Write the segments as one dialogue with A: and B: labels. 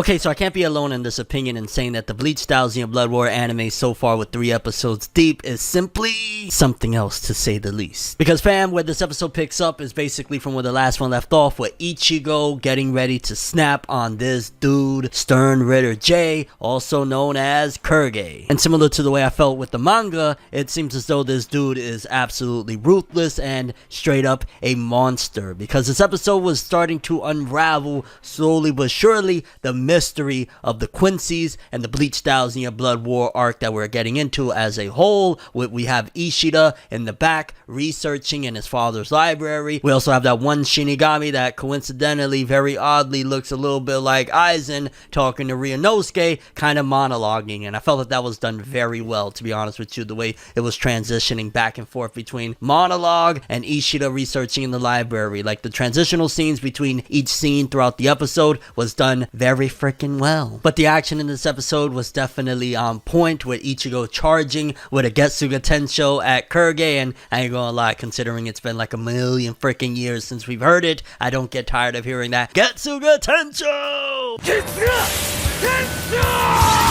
A: Okay, so I can't be alone in this opinion in saying that the Bleach Thousand Year Blood War anime so far with 3 episodes deep is simply something else to say the least. Because fam, where this episode picks up is basically from where the last one left off, with Ichigo getting ready to snap on this dude, Sternritter J, also known as Quilge. And similar to the way I felt with the manga, it seems as though this dude is absolutely ruthless and straight up a monster. Because this episode was starting to unravel slowly but surely the mystery of the Quincy's and the Bleach Thousand Year Blood War arc that we're getting into as a whole. We have Ishida in the back researching in his father's library. We also have that one Shinigami that coincidentally, very oddly, looks a little bit like Aizen talking to Ryunosuke, kind of monologuing, and I felt that was done very well, to be honest with you, the way it was transitioning back and forth between monologue and Ishida researching in the library. Like, the transitional scenes between each scene throughout the episode was done very freaking well. But the action in this episode was definitely on point, with Ichigo charging with a Getsuga Tensho at Quilge, and I ain't gonna lie, considering it's been like a million freaking years since we've heard it, I don't get tired of hearing that Getsuga Tensho! Getsuga Tensho!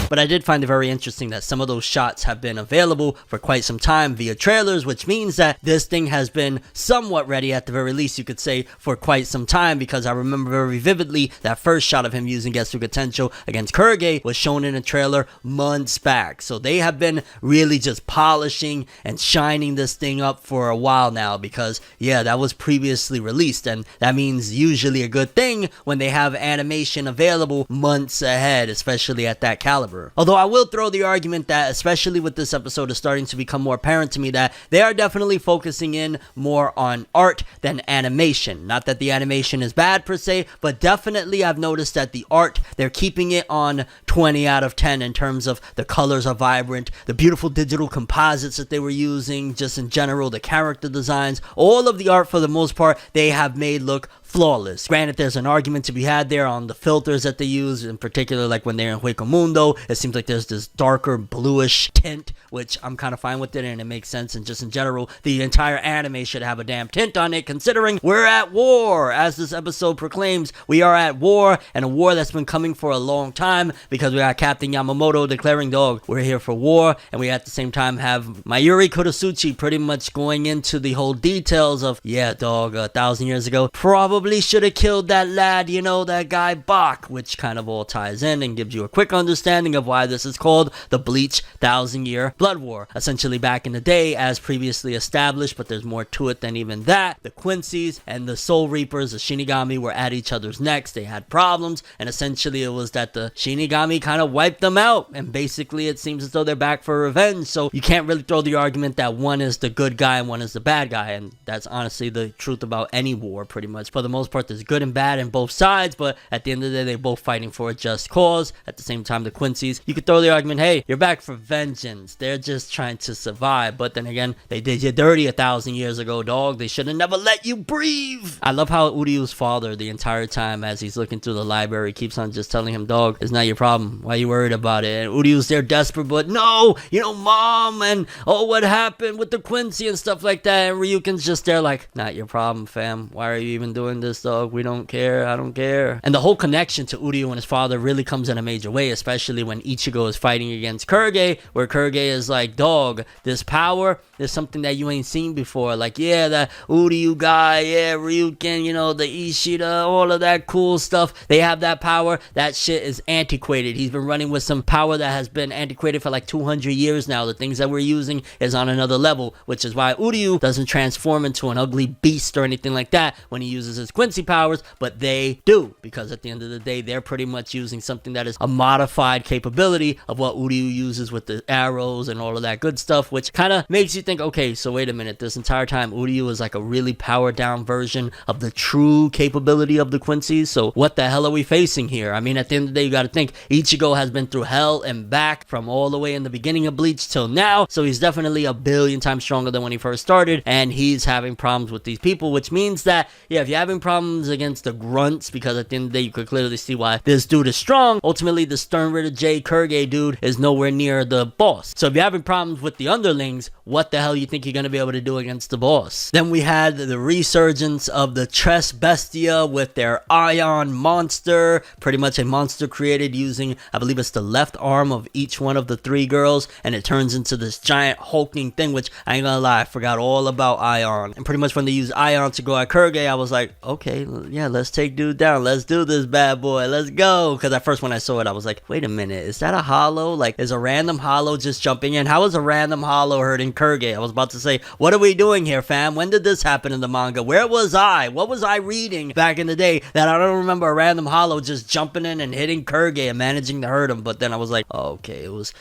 A: But I did find it very interesting that some of those shots have been available for quite some time via trailers, which means that this thing has been somewhat ready, at the very least you could say, for quite some time, because I remember very vividly that first shot of him using Getsuga Tensho against Quilge was shown in a trailer months back. So they have been really just polishing and shining this thing up for a while now, because yeah, that was previously released, and that means usually a good thing when they have animation available months ahead, especially at that caliber. Although I will throw the argument that, especially with this episode, is starting to become more apparent to me that they are definitely focusing in more on art than animation. Not that the animation is bad per se, but definitely I've noticed that the art, they're keeping it on 20 out of 10 in terms of the colors are vibrant, the beautiful digital composites that they were using, just in general, the character designs, all of the art for the most part, they have made look flawless. Granted, there's an argument to be had there on the filters that they use, in particular like when they're in Huecomundo, it seems like there's this darker bluish tint, which I'm kind of fine with it and it makes sense, and just in general, the entire anime should have a damn tint on it, considering we're at war. As this episode proclaims, we are at war, and a war that's been coming for a long time, because we got Captain Yamamoto declaring, dog, we're here for war, and we at the same time have Mayuri Kurosuchi pretty much going into the whole details of, yeah, dog, 1,000 years ago, probably should have killed that lad, you know, that guy Bach, which kind of all ties in and gives you a quick understanding of why this is called the Bleach Thousand Year Blood War. Essentially, back in the day, as previously established, but there's more to it than even that, the Quincy's and the Soul Reapers, the Shinigami, were at each other's necks. They had problems, and essentially it was that the Shinigami kind of wiped them out, and basically it seems as though they're back for revenge. So you can't really throw the argument that one is the good guy and one is the bad guy, and that's honestly the truth about any war, pretty much. For the most part, there's good and bad in both sides, but at the end of the day, they're both fighting for a just cause. At the same time, the Quincy's, you could throw the argument, hey, you're back for vengeance. They're just trying to survive. But then again, they did you dirty 1,000 years ago, dog. They should have never let you breathe. I love how Uryu's father, the entire time as he's looking through the library, keeps on just telling him, dog, it's not your problem. Why are you worried about it? And Uryu's there desperate, but no, you know, mom, and oh, what happened with the Quincy and stuff like that. And Ryuken's just there like, not your problem, fam. Why are you even doing this, dog? We don't care. I don't care. And the whole connection to Uryu and his father really comes in a major way, especially when Ichigo is fighting against Quilge, where Quilge is like, dog, this power is something that you ain't seen before. Like, yeah, that Uryu guy, yeah, Ryuken, you know, the Ishida, all of that cool stuff. They have that power. That shit is antiquated. He's been running with some power that has been antiquated for like 200 years now. The things that we're using is on another level, which is why Uryu doesn't transform into an ugly beast or anything like that when he uses his Quincy powers, but they do, because at the end of the day, they're pretty much using something that is a modified capability of what Uryu uses with the arrows and all of that good stuff, which kind of makes you think, okay, so wait a minute, this entire time Uryu is like a really powered down version of the true capability of the Quincy's, so what the hell are we facing here? I mean, at the end of the day, you gotta think, Ichigo has been through hell and back from all the way in the beginning of Bleach till now, so he's definitely a billion times stronger than when he first started, and he's having problems with these people, which means that, yeah, if you're having having problems against the grunts, because at the end of the day you could clearly see why this dude is strong, ultimately the Sternritter J Quilge dude is nowhere near the boss. So if you're having problems with the underlings, what the hell you think you're going to be able to do against the boss? Then we had the resurgence of the Tres Bestia with their Ion monster, pretty much a monster created using, I believe it's the left arm of each one of the 3 girls, and it turns into this giant hulking thing, which I ain't gonna lie, I forgot all about Ion. And pretty much when they used Ion to go at Quilge, I was like, okay, yeah, let's take dude down, let's do this bad boy, let's go. Because at first when I saw it, I was like, wait a minute, is that a hollow? Like, is a random hollow just jumping in? How is a random hollow hurting Quilge? I was about to say, what are we doing here, fam? When did this happen in the manga? Where was I? What was I reading back in the day that I don't remember a random hollow just jumping in and hitting Quilge and managing to hurt him? But then I was like, oh, okay, it was,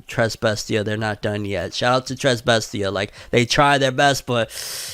A: Tres Bestia, they're not done yet. Shout out to Tres Bestia, like, they try their best, but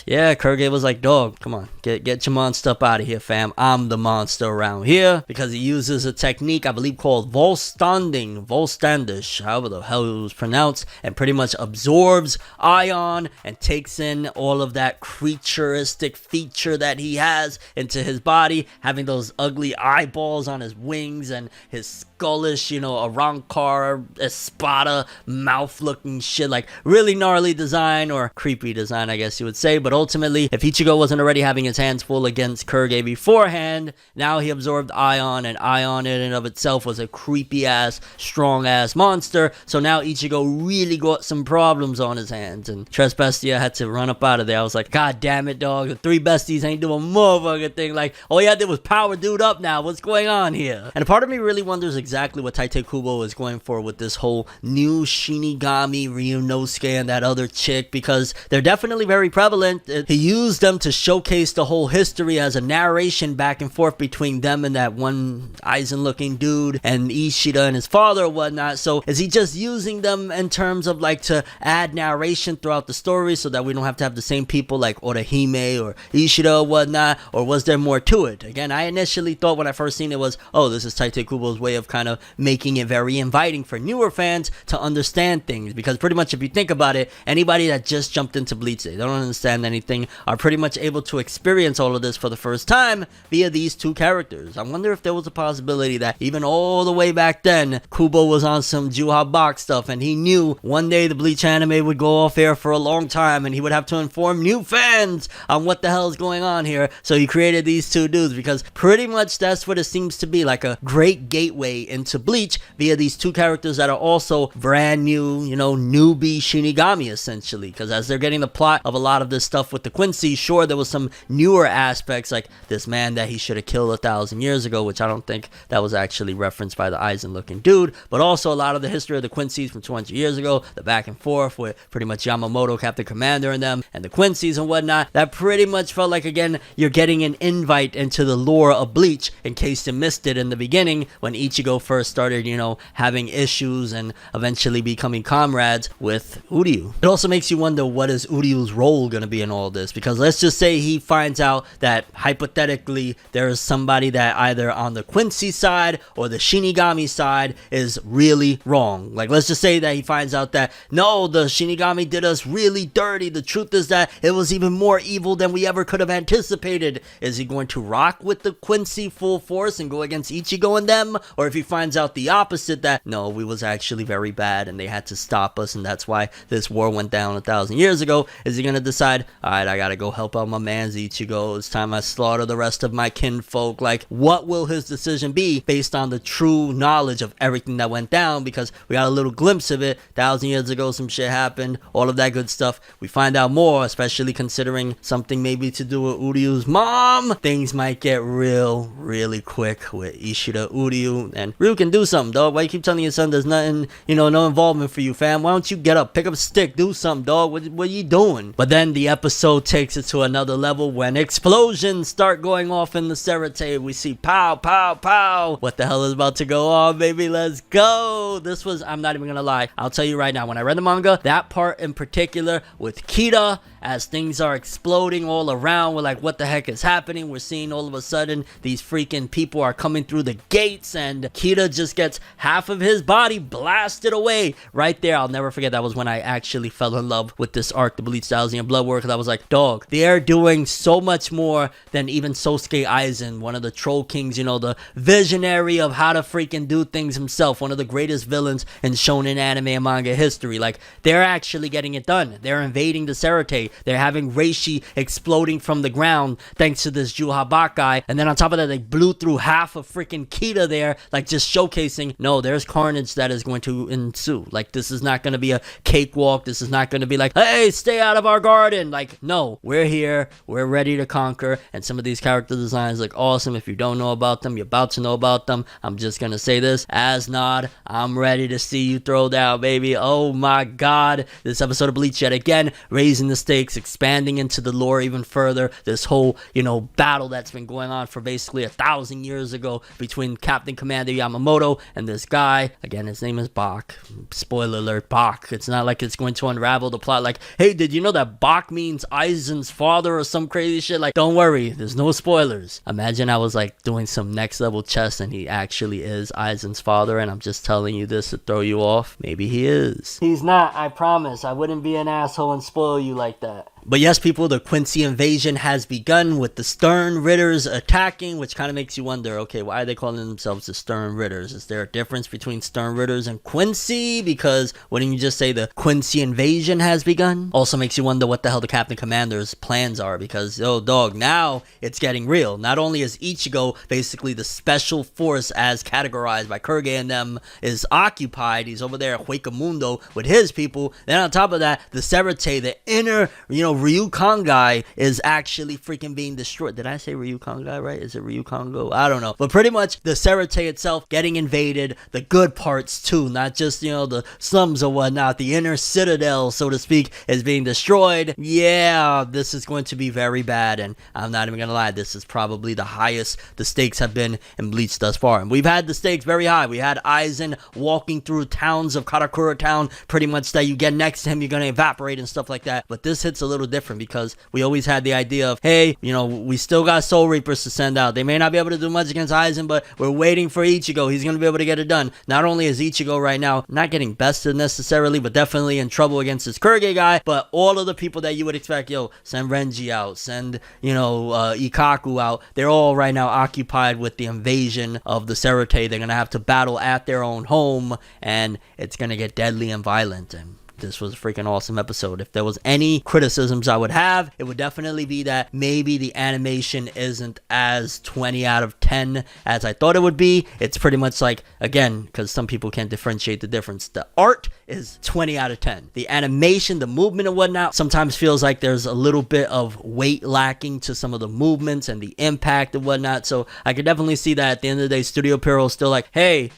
A: yeah, Quilge was like, dog, come on, get your monster up out of here, fam. I'm the monster around here, because he uses a technique, I believe, called Volstandish, however the hell it was pronounced, and pretty much absorbs Ion and takes in all of that creaturistic feature that he has into his body, having those ugly eyeballs on his wings and his skullish, Arankar, Espada, mouth-looking shit, like really gnarly design, or creepy design, I guess you would say. But ultimately, if Ichigo wasn't already having his hands full against Quilge beforehand, now he absorbed Ion, and Ion in and of itself was a creepy-ass, strong-ass monster, so now Ichigo really got some problems on his hands, and Tres Bestia had to run up out of there. I was like, god damn it, dog, the 3 besties ain't doing motherfucking thing, like, all you had to do was power dude up now, what's going on here? And a part of me really wonders exactly what Tite Kubo is going for with this whole new Shinigami, Ryunosuke, and that other chick, because they're definitely very prevalent. He used them to showcase the whole history as a narration back and forth between them and that one Aizen looking dude and Ishida and his father or whatnot. So is he just using them in terms of like to add narration throughout the story so that we don't have to have the same people like Orihime or Ishida or whatnot, or was there more to it? Again, I initially thought when I first seen it was, oh, this is Tite Kubo's way of kind of making it very inviting for newer fans to understand things, because pretty much if you think about it, anybody that just jumped into Bleach, they don't understand anything, are pretty much able to experience all of this for the first time via these 2 characters. I wonder if there was a possibility that even all the way back then, Kubo was on some Juha Bach stuff, and he knew one day the Bleach anime would go off air for a long time, and he would have to inform new fans on what the hell is going on here, so he created these 2 dudes, because pretty much that's what it seems to be, like a great gateway into Bleach via these 2 characters that are also brand new, newbie Shinigami essentially, because as they're getting the plot of a lot of this stuff with the Quincy, sure, there was some newer aspects like this man that he should have killed 1,000 years ago, which I don't think that was actually referenced by the Aizen looking dude, but also a lot of the history of the Quincy's from 200 years ago, the back and forth with pretty much Yamamoto, Captain Commander, and them, and the Quincy's and whatnot, that pretty much felt like, again, you're getting an invite into the lore of Bleach in case you missed it in the beginning when Ichigo first started, having issues and eventually becoming comrades with Uryu. It also makes you wonder, what is Uryu's role going to be in all this? Because let's just say he finds out that hypothetically there is somebody that either on the Quincy side or the Shinigami side is really wrong. Like, let's just say that he finds out that, no, the Shinigami did us really dirty. The truth is that it was even more evil than we ever could have anticipated. Is he going to rock with the Quincy full force and go against Ichigo and them? Or if he finds out the opposite, that no, we was actually very bad and they had to stop us, and that's why this war went down 1,000 years ago, is he gonna decide, alright, I gotta go help out my man's Ichigo, it's time I slaughter the rest of my kinfolk? Like, what will his decision be based on the true knowledge of everything that went down? Because we got a little glimpse of it, 1,000 years ago some shit happened, all of that good stuff. We find out more, especially considering something maybe to do with Uryu's mom. Things might get really quick with Ishida, Uryu, and Ryu can do something, dog. Why you keep telling your son there's nothing, no involvement for you, fam? Why don't you get up, pick up a stick, do something, dog? What are you doing? But then the episode takes it to another level when explosions start going off in the Seritei. We see pow, pow, pow. What the hell is about to go on, baby? Let's go. This was, I'm not even gonna lie, I'll tell you right now, when I read the manga, that part in particular with Kita as things are exploding all around. We're like, what the heck is happening? We're seeing all of a sudden these freaking people are coming through the gates, and Kita just gets half of his body blasted away right there. I'll never forget, that was when I actually fell in love with this arc, the Bleach Thousand Blood War, because I was like, dog, they're doing so much more than even Sosuke Aizen, one of the troll kings, you know, the visionary of how to freaking do things himself, one of the greatest villains in shonen anime and manga history. Like, they're actually getting it done. They're invading the Seritei. They're having Reishi exploding from the ground thanks to this Juhabakai, and then on top of that, they blew through half of freaking Kita there, like just showcasing, no, there's carnage that is going to ensue. Like, this is not going to be a cakewalk. This is not going to be like, hey, stay out of our garden. Like, no, we're here, we're ready to conquer. And some of these character designs look awesome. If you don't know about them, you're about to know about them. I'm just gonna say this, Asnod, I'm ready to see you throw down, baby. Oh my god, this episode of Bleach yet again raising the stakes, expanding into the lore even further. This whole, you know, battle that's been going on for basically 1,000 years ago between Captain Commander Yamamoto and this guy. Again, his name is Bach. Spoiler alert, Bach. It's not like it's going to unravel the plot like, hey, did you know that Bach means Aizen's father or some crazy shit? Like, don't worry, there's no spoilers. Imagine I was like doing some next level chess and he actually is Aizen's father, and I'm just telling you this to throw you off. Maybe he is. He's not, I promise. I wouldn't be an asshole and spoil you like that. But yes, people, the Quincy invasion has begun with the Sternritters attacking, which kind of makes you wonder, okay, why are they calling themselves the Sternritters? Is there a difference between Sternritters and Quincy? Because wouldn't you just say the Quincy invasion has begun? Also makes you wonder what the hell the Captain Commander's plans are, because, oh, dog, now it's getting real. Not only is Ichigo basically the special force as categorized by Quilge and them is occupied, he's over there at Huecamundo with his people. Then on top of that, the Seritei, the inner, you know, Ryukan guy is actually freaking being destroyed. Did I say Ryukan guy right? Is it Ryukango? I don't know. But pretty much the Seritei itself getting invaded, the good parts too, not just, you know, the slums or whatnot. The inner citadel, so to speak, is being destroyed. Yeah, this is going to be very bad, and I'm not even gonna lie, this is probably the highest the stakes have been in Bleach thus far. And we've had the stakes very high. We had Aizen walking through towns of Karakura town, pretty much that you get next to him, you're gonna evaporate and stuff like that. But this hits a little different because we always had the idea of, hey, you know, we still got Soul Reapers to send out. They may not be able to do much against Aizen, but we're waiting for Ichigo. He's going to be able to get it done. Not only is Ichigo right now not getting bested necessarily, but definitely in trouble against this Quilge guy, but all of the people that you would expect, yo, send Renji out, send, you know, Ikaku out, they're all right now occupied with the invasion of the Seritei. They're going to have to battle at their own home, and it's going to get deadly and violent. And this was a freaking awesome episode. If there was any criticisms I would have, it would definitely be that maybe the animation isn't as 20 out of 10 as I thought it would be. It's pretty much like, again, because some people can't differentiate the difference, the art is 20 out of 10. The animation, the movement and whatnot, sometimes feels like there's a little bit of weight lacking to some of the movements and the impact and whatnot. So I could definitely see that at the end of the day, Studio Pierrot is still like, hey,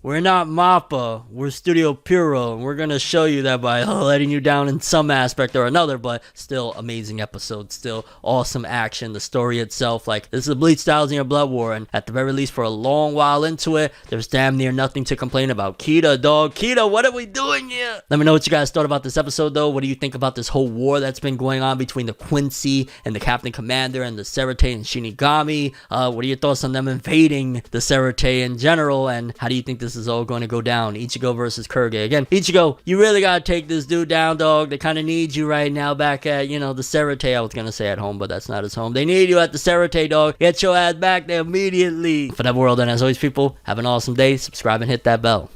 A: we're not MAPPA, we're Studio Pierrot, and we're gonna show you that by letting you down in some aspect or another. But still amazing episode, still awesome action. The story itself, like, this is a Bleach Thousand Blood War, and at the very least for a long while into it, there's damn near nothing to complain about. Kita, dog, Kita, what are we doing here? Let me know what you guys thought about this episode though. What do you think about this whole war that's been going on between the Quincy and the Captain Commander and the Seritei and Shinigami? What are your thoughts on them invading the Seritei in general, and how do you think this is all going to go down? Ichigo versus Quilge. Again, Ichigo, you really gotta take this dude down, dog. They kind of need you right now back at, you know, the Seritei. I was gonna say at home, but that's not his home. They need you at the Seritei, dog. Get your ass back there immediately. ForneverWorld, and as always, people, have an awesome day. Subscribe and hit that bell.